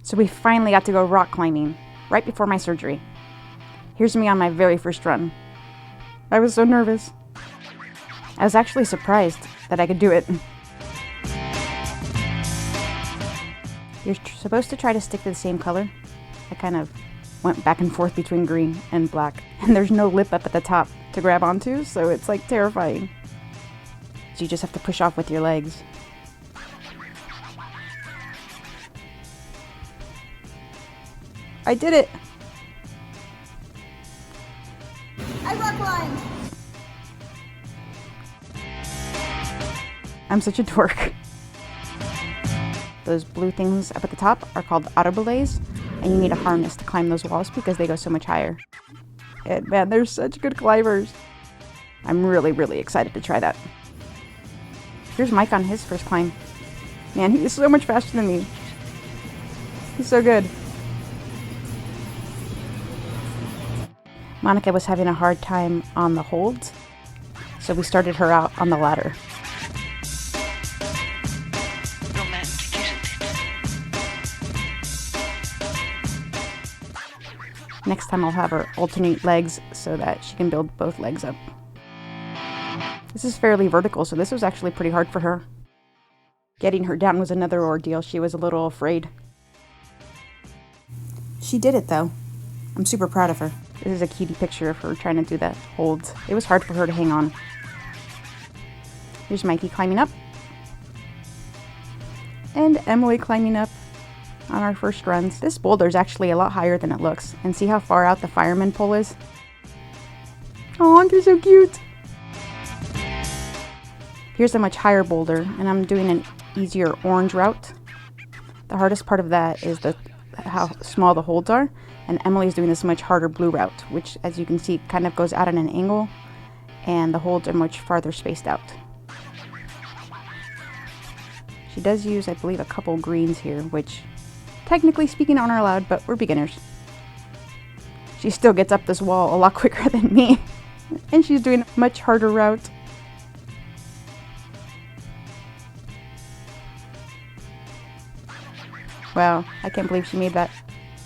So we finally got to go rock climbing, right before my surgery. Here's me on my very first run. I was so nervous. I was actually surprised that I could do it. You're supposed to try to stick to the same color. I kind of went back and forth between green and black, and there's no lip up at the top to grab onto, so it's like terrifying. So you just have to push off with your legs. I did it! I rock climbed! I'm such a dork. Those blue things up at the top are called Belays, and you need a harness to climb those walls because they go so much higher. And man, they're such good climbers. I'm really excited to try that. Here's Mike on his first climb. Man, he's so much faster than me. He's so good. Monica was having a hard time on the holds, so we started her out on the ladder. Next time I'll have her alternate legs so that she can build both legs up. This is fairly vertical, so this was actually pretty hard for her. Getting her down was another ordeal. She was a little afraid. She did it though. I'm super proud of her. This is a cutie picture of her trying to do that hold. It was hard for her to hang on. Here's Mikey climbing up. And Emily climbing up on our first runs. This boulder is actually a lot higher than it looks. And see how far out the fireman pole is? Oh, they're so cute! Here's a much higher boulder, and I'm doing an easier orange route. The hardest part of that is how small the holds are, and Emily's doing this much harder blue route, which, as you can see, kind of goes out at an angle, and the holds are much farther spaced out. She does use, I believe, a couple greens here, which, technically speaking, aren't allowed, but we're beginners. She still gets up this wall a lot quicker than me, and she's doing a much harder route. Wow, I can't believe she made that.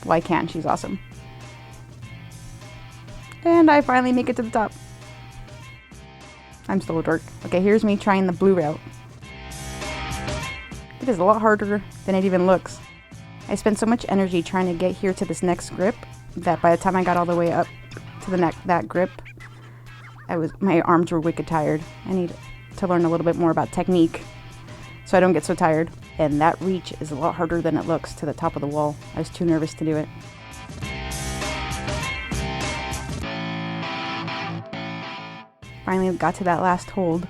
Well, I can, she's awesome. And I finally make it to the top. I'm still a dork. Okay, here's me trying the blue route. It is a lot harder than it even looks. I spent so much energy trying to get here to this next grip that by the time I got all the way up to that grip, my arms were wicked tired. I need to learn a little bit more about technique so I don't get so tired. And that reach is a lot harder than it looks to the top of the wall. I was too nervous to do it. Finally got to that last hold,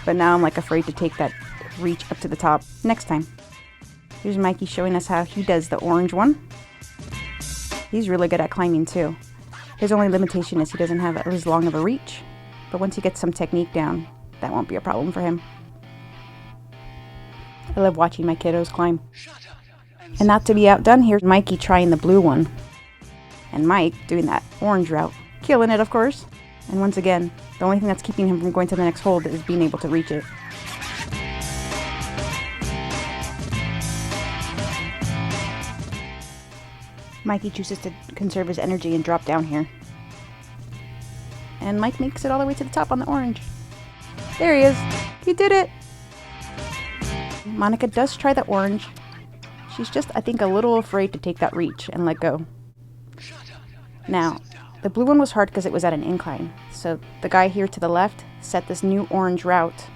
but now I'm like afraid to take that reach up to the top next time. Here's Mikey showing us how he does the orange one. He's really good at climbing too. His only limitation is he doesn't have as long of a reach, but once he gets some technique down, that won't be a problem for him. I love watching my kiddos climb. And not to be outdone, here's Mikey trying the blue one. And Mike doing that orange route. Killing it, of course. And once again, the only thing that's keeping him from going to the next hold is being able to reach it. Mikey chooses to conserve his energy and drop down here. And Mike makes it all the way to the top on the orange. There he is! He did it! Monica does try the orange. She's just, I think, a little afraid to take that reach and let go. Now, the blue one was hard because it was at an incline. So the guy here to the left set this new orange route,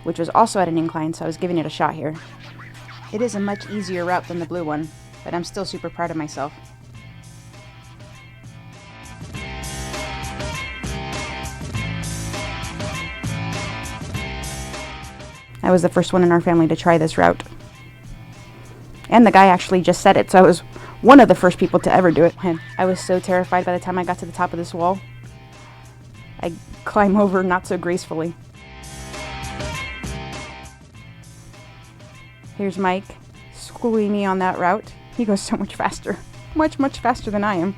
which was also at an incline, so I was giving it a shot here. It is a much easier route than the blue one, but I'm still super proud of myself. I was the first one in our family to try this route. And the guy actually just said it, so I was one of the first people to ever do it. And I was so terrified by the time I got to the top of this wall. I climb over not so gracefully. Here's Mike schooling me on that route. He goes so much faster. Much faster than I am.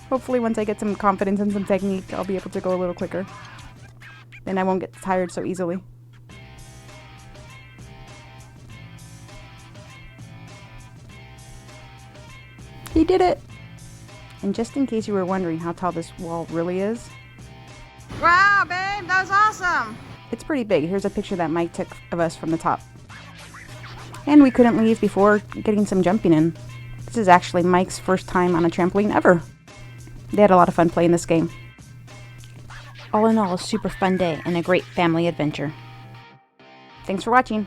Hopefully once I get some confidence and some technique, I'll be able to go a little quicker. Then I won't get tired so easily. He did it! And just in case you were wondering how tall this wall really is. Wow, babe, that was awesome! It's pretty big. Here's a picture that Mike took of us from the top. And we couldn't leave before getting some jumping in. This is actually Mike's first time on a trampoline ever. They had a lot of fun playing this game. All in all, a super fun day and a great family adventure. Thanks for watching.